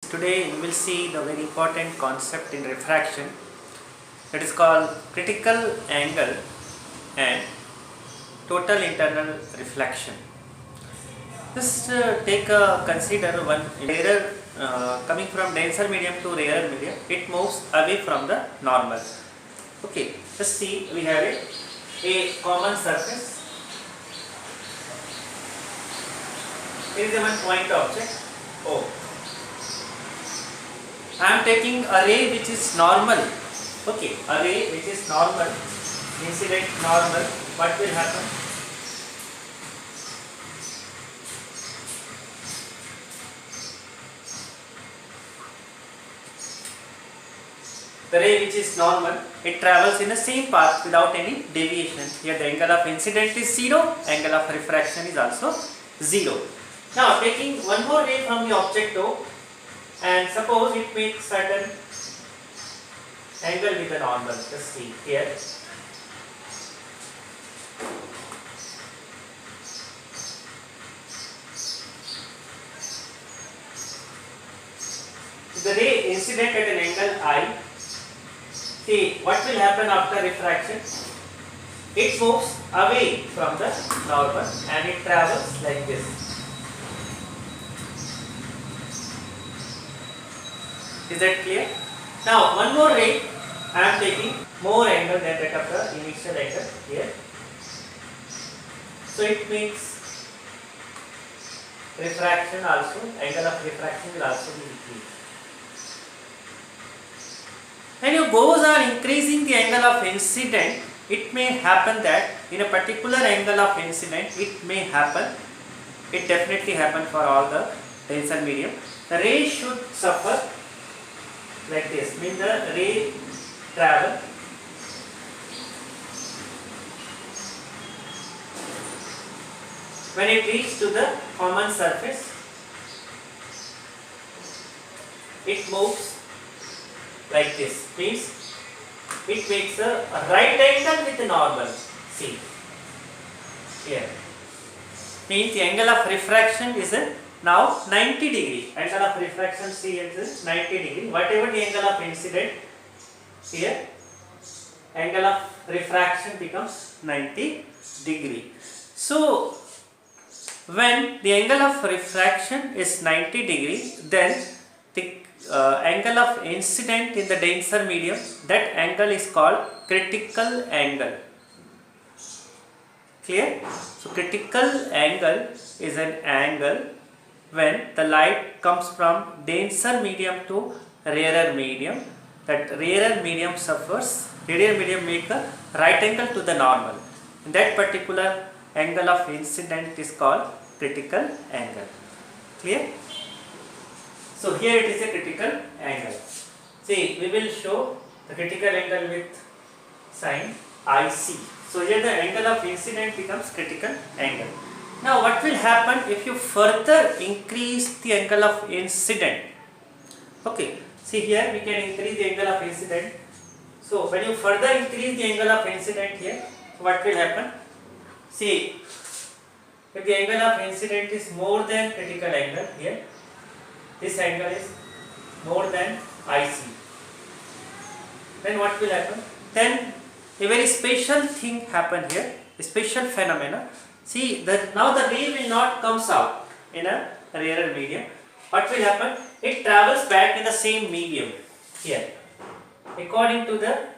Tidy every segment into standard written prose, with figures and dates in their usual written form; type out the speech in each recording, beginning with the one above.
Today we will see the very important concept in refraction, that is called critical angle and total internal reflection. Just consider one error coming from denser medium to rarer medium. It moves away from the normal. Okay, let's see. We have a common surface. Here is a one point object O. I am taking a ray which is normal. Okay, a ray which is normal, incident normal. What will happen? The ray which is normal, it travels in the same path without any deviation. Here the angle of incident is 0, angle of refraction is also 0. Now taking one more ray from the object O, and suppose it makes certain angle with the normal. Let's see here. The ray incident at an angle I. See what will happen after refraction? It moves away from the normal and it travels like this. Is that clear? Now one more ray, I am taking more angle than that of the initial angle here. So it makes refraction also, angle of refraction will also be increased. When you goes on increasing the angle of incident, it may happen that in a particular angle of incident, it may happen, it definitely happen for all the denser medium. The ray should suffer like this, means the ray travel when it reaches to the common surface, it moves like this, means it makes a right angle with the normal. See here, means the angle of refraction is now 90 degree. Angle of refraction see is 90 degree. Whatever the angle of incident here, angle of refraction becomes 90 degree. So when the angle of refraction is 90 degree, then the angle of incident in the denser medium, that angle is called critical angle. Clear? So critical angle is an angle when the light comes from denser medium to rarer medium. That rarer medium suffers, rarer medium make a right angle to the normal. And that particular angle of incident is called critical angle. Clear? So here it is a critical angle. See, we will show the critical angle with sign IC. So here the angle of incident becomes critical angle. Now what will happen if you further increase the angle of incident? Okay, see here we can increase the angle of incident. So when you further increase the angle of incident here, what will happen? See, if the angle of incident is more than critical angle here, this angle is more than IC, then what will happen? Then a very special thing happen here, a special phenomena. See that now the ray will not comes out in a rarer medium. What will happen? It travels back in the same medium here, according to the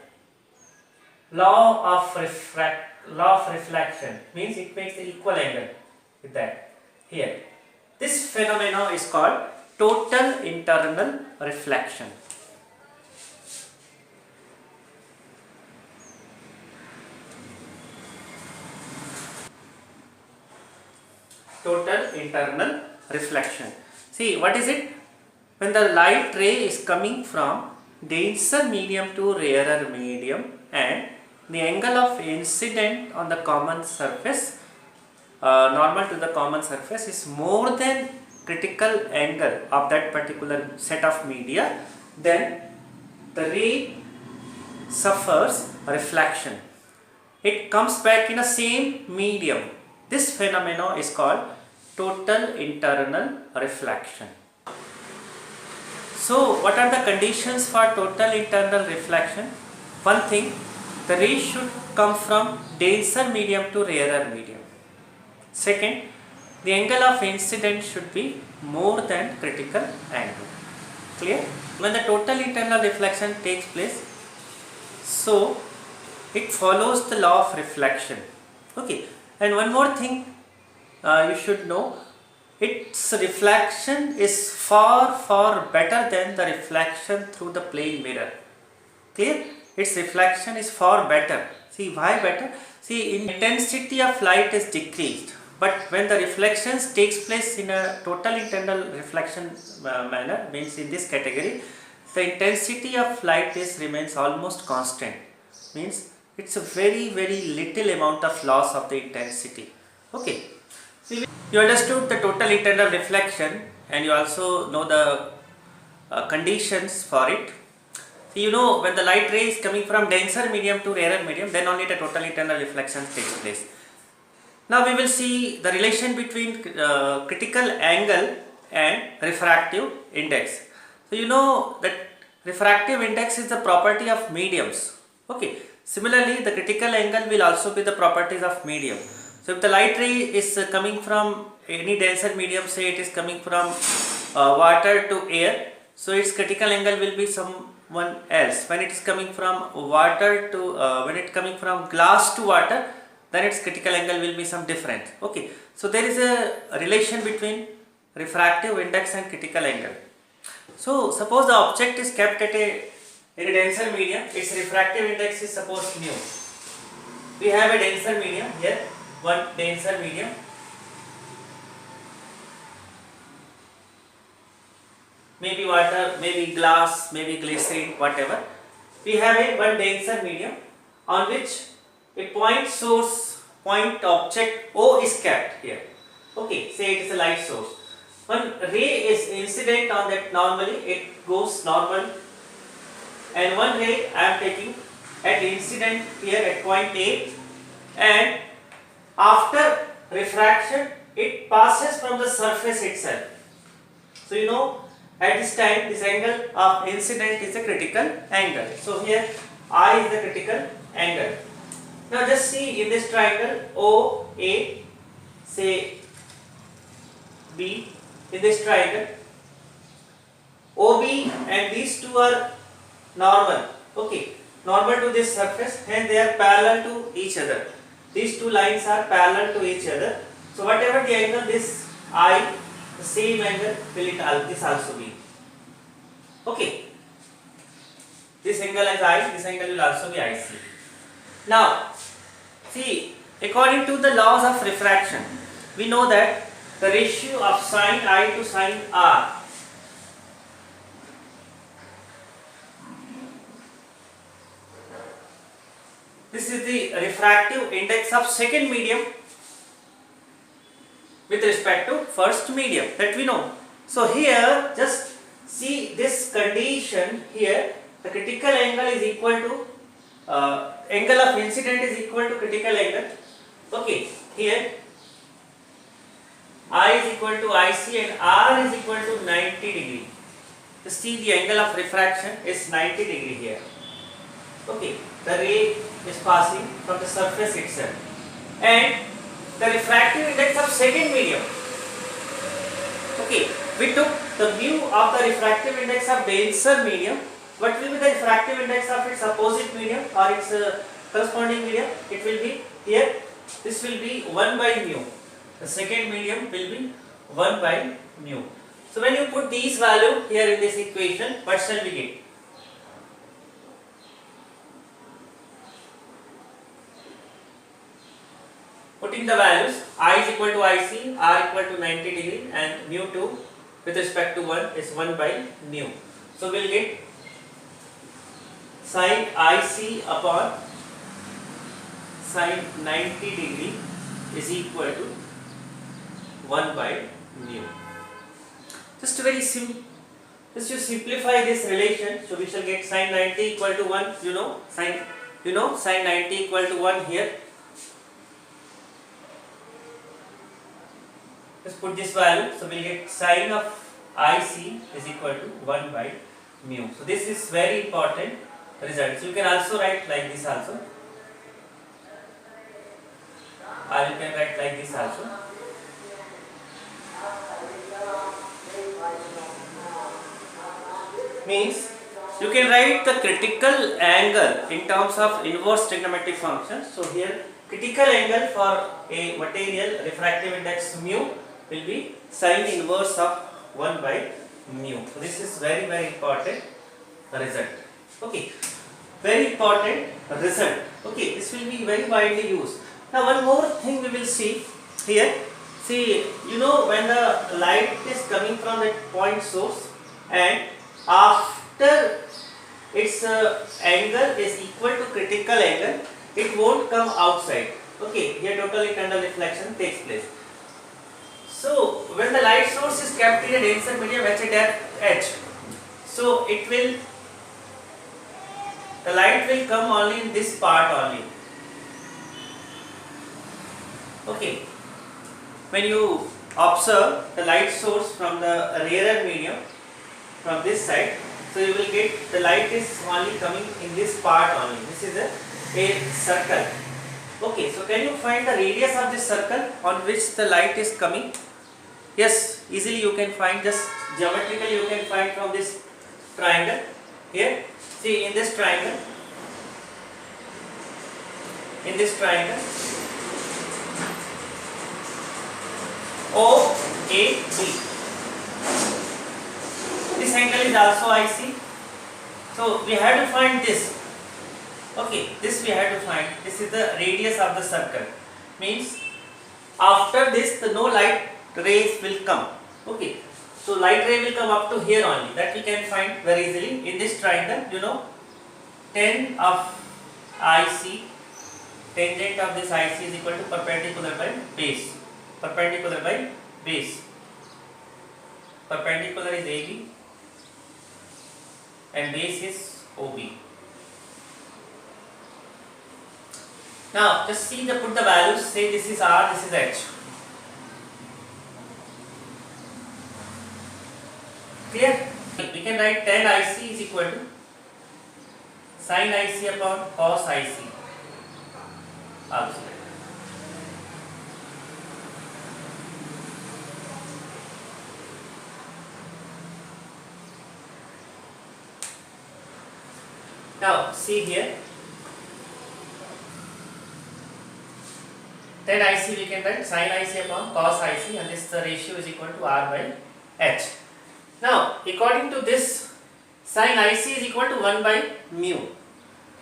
law of reflection, means it makes the equal angle with that here. This phenomena is called total internal reflection. Total internal reflection. See, what is it? When the light ray is coming from denser medium to rarer medium and the angle of incident on the common surface, normal to the common surface, is more than critical angle of that particular set of media, then the ray suffers reflection. It comes back in the same medium. This phenomenon is called total internal reflection. So what are the conditions for total internal reflection? One thing, the rays should come from denser medium to rarer medium. Second, the angle of incidence should be more than critical angle. Clear? When the total internal reflection takes place, so it follows the law of reflection. Okay, and one more thing you should know, its reflection is far better than the reflection through the plane mirror. Clear? Its reflection is far better. See why better? See, intensity of light is decreased, but when the reflections takes place in a total internal reflection manner, means in this category, the intensity of light remains almost constant. Means it's a very little amount of loss of the intensity. Okay. So you understood the total internal reflection, and you also know the conditions for it. So you know, when the light ray is coming from denser medium to rarer medium, then only the total internal reflection takes place. Now we will see the relation between critical angle and refractive index. So you know that refractive index is the property of mediums. Okay. Similarly, the critical angle will also be the properties of medium. So if the light ray is coming from any denser medium, say it is coming from water to air, so its critical angle will be someone else. When it is coming from water to when it coming from glass to water, then its critical angle will be some different. Okay, so there is a relation between refractive index and critical angle. So suppose the object is kept at a denser medium, its refractive index is suppose mu. We have a denser medium here, one denser medium. Maybe water, maybe glass, maybe glycerin, whatever. We have a one denser medium on which a point object O is kept here. Okay, say it is a light source. One ray is incident on that, normally it goes normal, and one ray I am taking at incident here at point A, and after refraction it passes from the surface itself. So you know, at this time this angle of incident is a critical angle. So here I is the critical angle. Now just see in this triangle OA, say B, in this triangle OB and these two are normal. Okay, normal to this surface, and they are parallel to each other. These two lines are parallel to each other. So whatever the angle, this I, the same angle will this also be. Okay, this angle is I, this angle will also be IC. Now see, according to the laws of refraction, we know that the ratio of sin I to sin R, this is the refractive index of second medium with respect to first medium, that we know. So here just see this condition here, the critical angle is equal to angle of incident is equal to critical angle. Okay, here I is equal to IC and R is equal to 90 degree. So see, the angle of refraction is 90 degree here. Okay, the ray is passing from the surface itself, and the refractive index of second medium. Okay, we took the mu of the refractive index of denser medium. What will be the refractive index of its opposite medium or its corresponding medium? It will be here, this will be 1 by mu. The second medium will be 1 by mu. So when you put these value here in this equation, what shall we get? Putting the values, I is equal to IC, R equal to 90 degree, and mu 2 with respect to 1 is 1 by mu. So we will get sin IC upon sin 90 degree is equal to 1 by mu. Just very simple. Just to simplify this relation, so we shall get sin 90 equal to 1. Sin 90 equal to 1 here. Just put this value, so we'll get sin of IC is equal to 1 by mu. So this is very important result. So you can also write like this also. Or you can write like this also. Means you can write the critical angle in terms of inverse trigonometric function. So here critical angle for a material refractive index mu will be sine inverse of 1 by mu. So this is very important result. Okay, very important result. Okay, this will be very widely used. Now one more thing we will see here. See, you know, when the light is coming from that point source and after its angle is equal to critical angle, it won't come outside. Okay, here total internal reflection takes place. So when the light source is kept in a denser medium at a depth h, so it will, the light will come only in this part only. Okay, when you observe the light source from the rarer medium from this side, so you will get the light is only coming in this part only. This is a circle. Okay, so can you find the radius of this circle on which the light is coming? Yes, easily you can find, just geometrically you can find from this triangle. Here, see, in this triangle, OAB. This angle is also IC. So we have to find this. Okay, this we have to find. This is the radius of the circle. Means after this, the no light rays will come. Okay, so light ray will come up to here only. That we can find very easily in this triangle. You know, tan of IC, tangent of this IC is equal to perpendicular by base. Perpendicular by base. Perpendicular is AB and base is OB. Now just see, put the values, say this is R, this is H. Clear? We can write tan IC is equal to sin IC upon cos IC. Also. Now see here, tan IC we can write sin IC upon cos IC, and this ratio is equal to R by H. Now according to this, sin IC is equal to 1 by mu,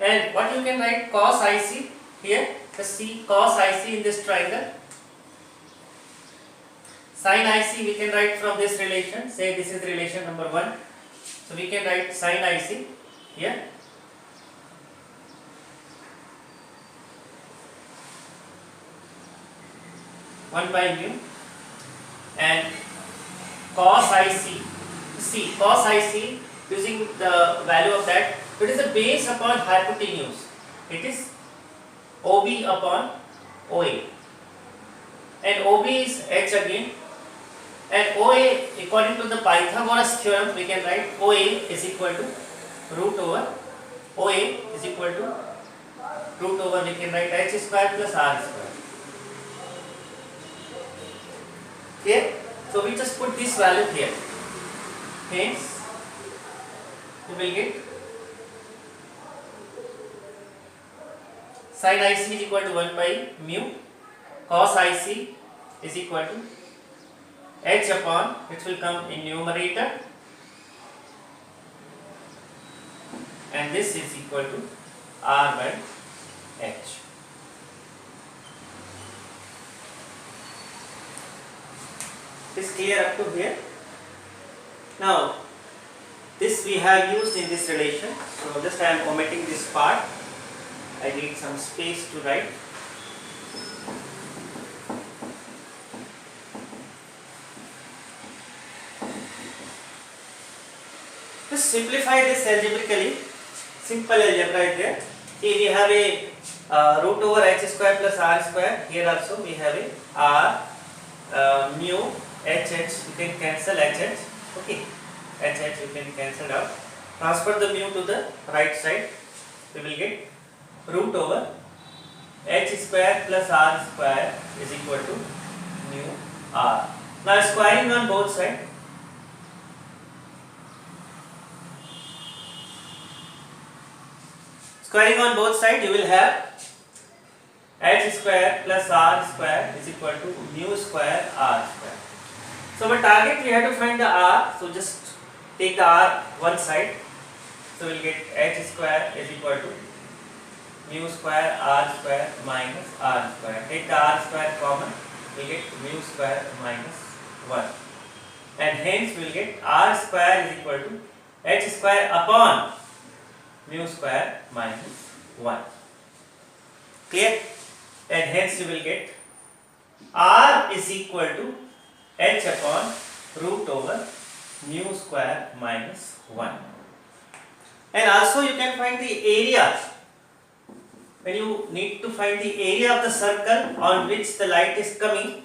and what you can write cos IC here, just see cos IC in this triangle. Sin IC we can write from this relation, say this is relation number 1, so we can write sin IC here. One by mu, and cos IC, see cos IC using the value of that, it is the base upon hypotenuse, it is OB upon OA, and OB is H again, and OA according to the Pythagoras theorem we can write OA is equal to root over, OA is equal to root over, we can write H square plus R square. Here, so we just put this value here. Hence, we will get sin IC is equal to 1 by mu, cos IC is equal to H upon, which will come in numerator, and this is equal to R by H. Is clear up to here? Now this we have used in this relation, so just I am omitting this part, I need some space to write. Just simplify this algebraically, simple algebra is there. See, we have a root over H square plus R square, here also we have a R mu HH, you can cancel HH. Okay, h you can cancel out. Transfer the mu to the right side. We will get root over h square plus r square is equal to mu r. Now squaring on both sides. Squaring on both sides, you will have h square plus r square is equal to mu square r square. So our target, we have to find the r. So just take the r one side. So we will get h square is equal to mu square r square minus r square. Take the r square common, we will get mu square minus 1. And hence we will get r square is equal to h square upon mu square minus 1. Clear? And hence you will get r is equal to h upon root over mu square minus 1. And also you can find the area. When you need to find the area of the circle on which the light is coming,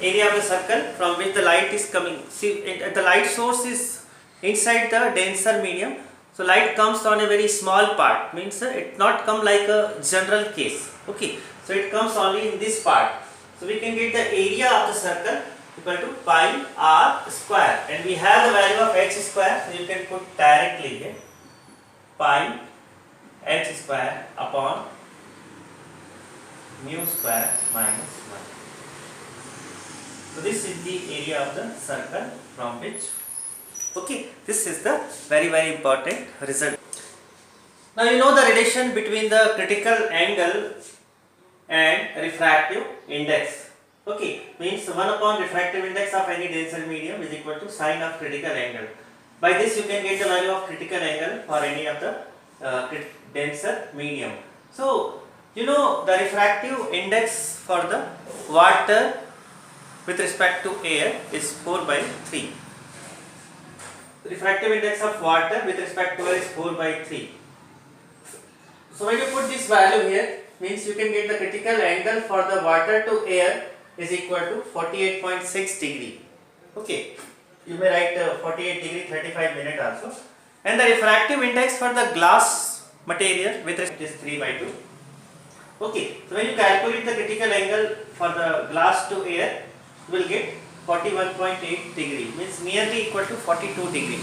area of the circle from which the light is coming. See, the light source is inside the denser medium. So light comes on a very small part, means it not come like a general case. Okay, so it comes only in this part. So we can get the area of the circle equal to pi r square, and we have the value of h square, so you can put directly here pi h square upon mu square minus 1. So this is the area of the circle from which, okay, this is the very important result. Now you know the relation between the critical angle and refractive index. Okay, means 1 upon refractive index of any denser medium is equal to sine of critical angle. By this you can get the value of critical angle for any of the denser medium. So you know the refractive index for the water with respect to air is 4 by 3. The refractive index of water with respect to air is 4 by 3. So when you put this value here, means you can get the critical angle for the water to air is equal to 48.6 degree. Okay, you may write 48 degree 35 minutes also. And the refractive index for the glass material with respect is 3 by 2. Okay, so when you calculate the critical angle for the glass to air, you will get 41.8 degree, means nearly equal to 42 degree.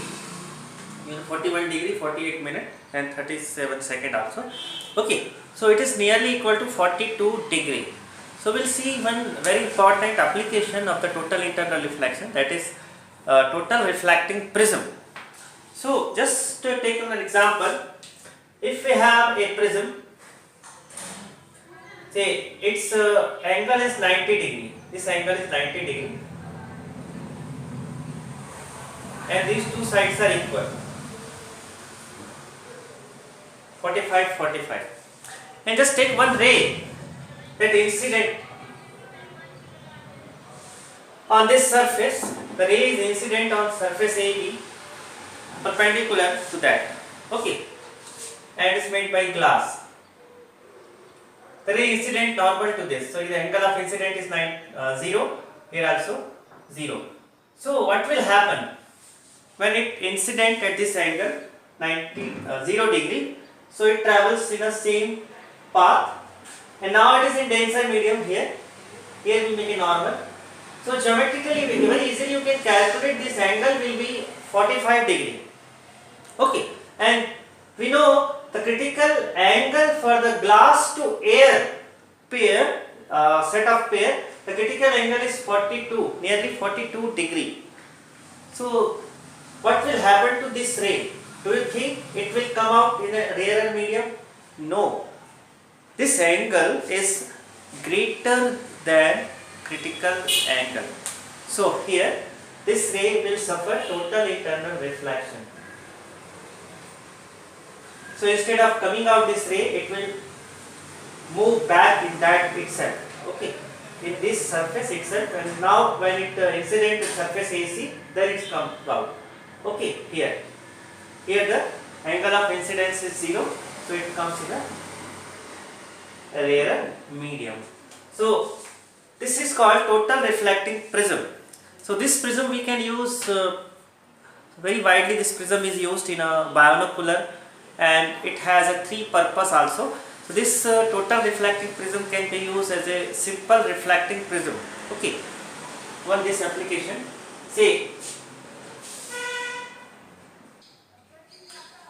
41 degree 48 minutes and 37 second also. Okay, so it is nearly equal to 42 degree. So we will see one very important application of the total internal reflection, that is total reflecting prism. So just to take an example, if we have a prism, say its angle is 90 degree, this angle is 90 degree, and these two sides are equal, 45, and just take one ray that incident on this surface. The ray is incident on surface AB perpendicular to that. Okay, and is made by glass. The ray incident normal to this, so the angle of incident is 0, here also 0. So what will happen when it incident at this angle 0 degree? So it travels in the same path, and now it is in denser medium here. Here we make a normal. So geometrically, very easily you can calculate this angle will be 45 degree. Okay, and we know the critical angle for the glass to air pair, set of pair, the critical angle is 42, nearly 42 degree. So what will happen to this ray? Do you think it will come out in a rarer medium? No. This angle is greater than critical angle. So here this ray will suffer total internal reflection. So instead of coming out this ray, it will move back in that itself. Okay, in this surface itself, and now when it incident to surface AC, then it comes out. Okay, here the angle of incidence is 0, so it comes in a rarer medium. So this is called total reflecting prism. So this prism we can use very widely. This prism is used in a binocular, and it has a three purpose also. So this total reflecting prism can be used as a simple reflecting prism. Okay, one this application, say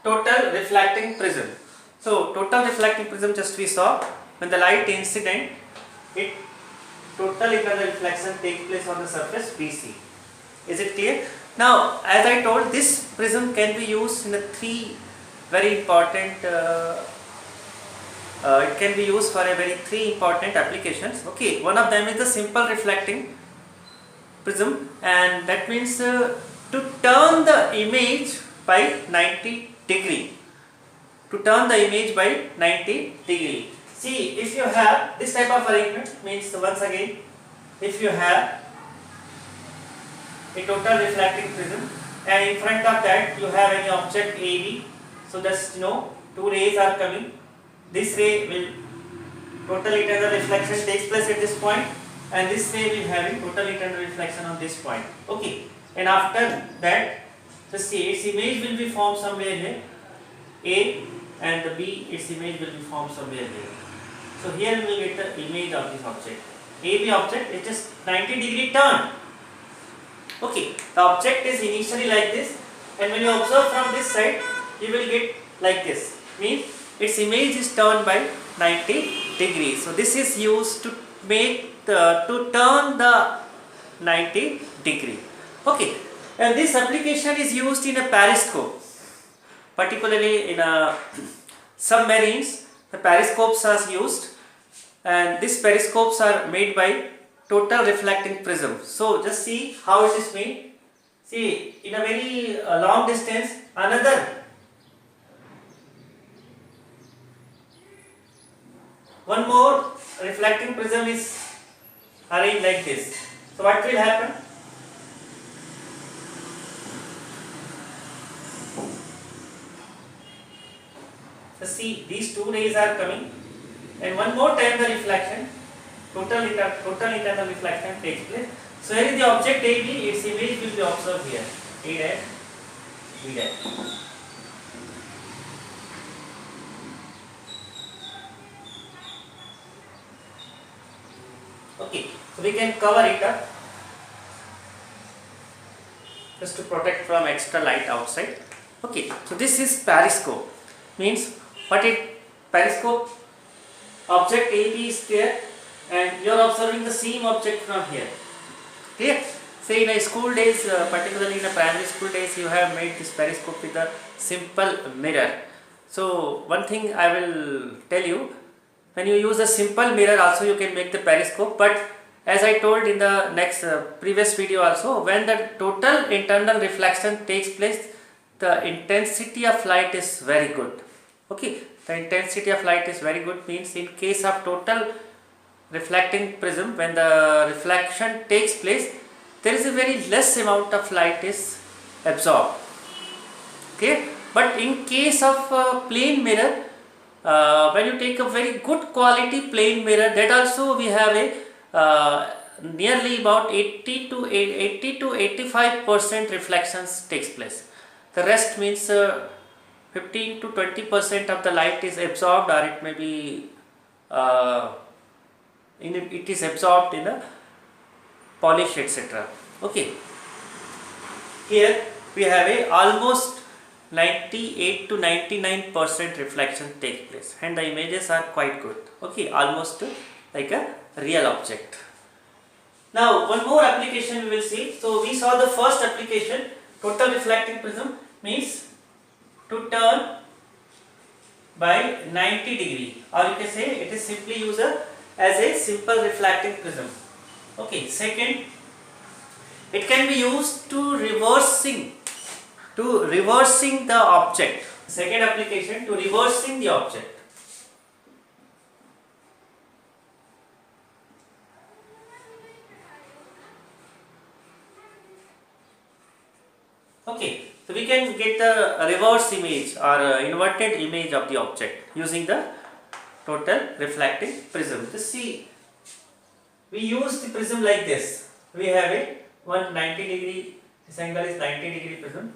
total reflecting prism. So total reflecting prism, just we saw when the light incident, it total internal reflection takes place on the surface BC. Is it clear? Now, as I told, this prism can be used in the three very important. It can be used for a very three important applications. Okay, one of them is the simple reflecting prism, and that means to turn the image by 90 degree. To turn the image by 90 degree. See, if you have this type of arrangement, means once again, if you have a total reflecting prism, and in front of that you have any object AB, so just two rays are coming. This ray will total internal reflection takes place at this point, and this ray will have a total internal reflection on this point. Okay, and after that, just see its image will be formed somewhere here, A, and the B, its image will be formed somewhere here. So here we will get the image of this object. AB object is just 90 degree turn. Okay, the object is initially like this, and when you observe from this side, you will get like this. Means its image is turned by 90 degrees. So this is used to turn the 90 degree. Okay, and this application is used in a periscope, particularly in submarines. The periscopes are used, and these periscopes are made by total reflecting prism. So just see how it is made. See, in a very long distance, another one more reflecting prism is arranged like this. So what will happen? So see, these two rays are coming, and one more time the reflection, total internal reflection takes place. So here is the object AB, its image will be observed here, A dash, B dash. Okay, so we can cover it up just to protect from extra light outside. Okay, so this is periscope. Means what it periscope, object AB is there, and you are observing the same object from here. Clear? Say in a school days, particularly in a primary school days, you have made this periscope with a simple mirror. So one thing I will tell you, when you use a simple mirror also you can make the periscope, but as I told in the next previous video also, when the total internal reflection takes place, the intensity of light is very good. Okay, the intensity of light is very good, means in case of total reflecting prism, when the reflection takes place, there is a very less amount of light is absorbed. Okay, but in case of plane mirror, when you take a very good quality plane mirror, that also we have a nearly about 80 to 85% reflections takes place. The rest means 15 to 20% of the light is absorbed, or it may be it is absorbed in the polish, etc. Okay, here we have a almost 98 to 99% reflection takes place, and the images are quite good. Okay, almost like a real object. Now one more application we will see. So we saw the first application, total reflecting prism, means to turn by 90 degree, or you can say it is simply used as a simple reflecting prism. Okay, second, it can be used to reversing the object. Second application, to reversing the object. Okay, so we can get the reverse image or inverted image of the object using the total reflecting prism. Just see, we use the prism like this. We have it 190 degree, this angle is 90 degree prism.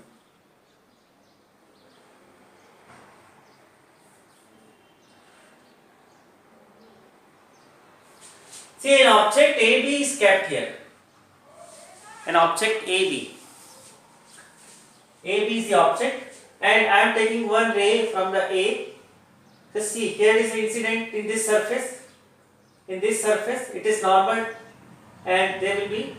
See, an object AB is kept here. An object AB. AB is the object, and I am taking one ray from the A. Just see, here is the incident in this surface. In this surface, it is normal, and there will be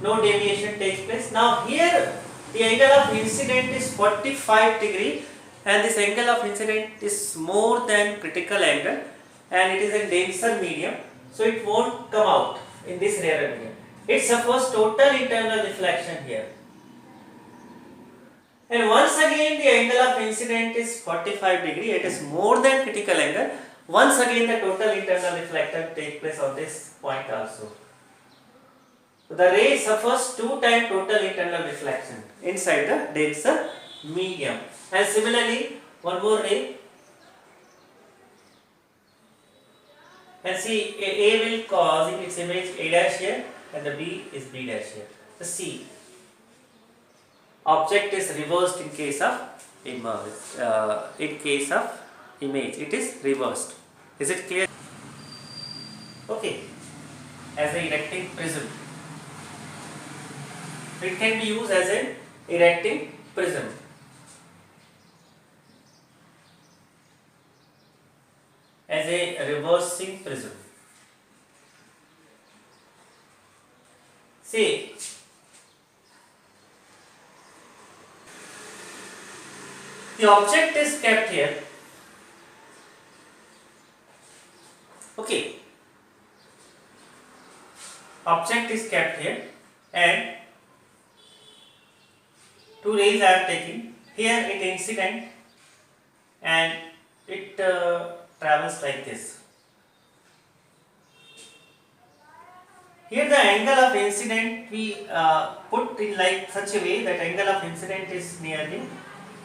no deviation takes place. Now here, the angle of incident is 45 degree, and this angle of incident is more than critical angle, and it is a denser medium, so it won't come out in this rarer medium. It suffers total internal reflection here. And once again the angle of incident is 45 degree, it is more than critical angle. Once again the total internal reflection takes place on this point also. So the ray suffers 2 times total internal reflection inside the denser medium. And similarly, one more ray. And see, A will cause its image A dash here, and the B is B dash here. So see, object is reversed in case of image, it is reversed. Is it clear? Okay. As an erecting prism, it can be used as an erecting prism. As a reversing prism. See, the object is kept here. Okay. Object is kept here, and 2 rays I am taking. Here it incident, and it travels like this. Here the angle of incident we put in like such a way that angle of incident is nearly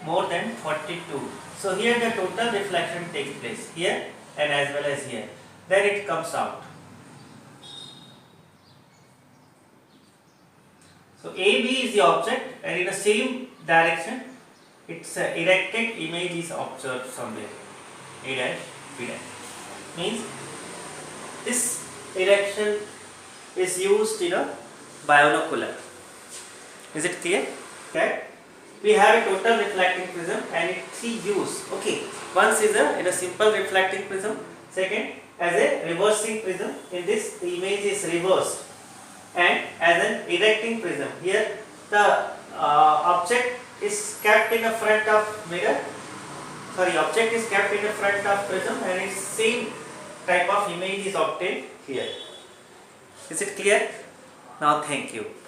more than 42. So here the total reflection takes place here and as well as here. Then it comes out. So AB is the object, and in the same direction its erected image is observed somewhere. A dash, B dash. Means this erection is used in a binocular. Is it clear? Okay. We have a total reflecting prism and its use. Okay. Once is in a simple reflecting prism. Second, as a reversing prism. In this, the image is reversed. And as an erecting prism. Here, the object is kept in the front of mirror. Sorry, object is kept in the front of prism, and its same type of image is obtained here. Is it clear? Now, thank you.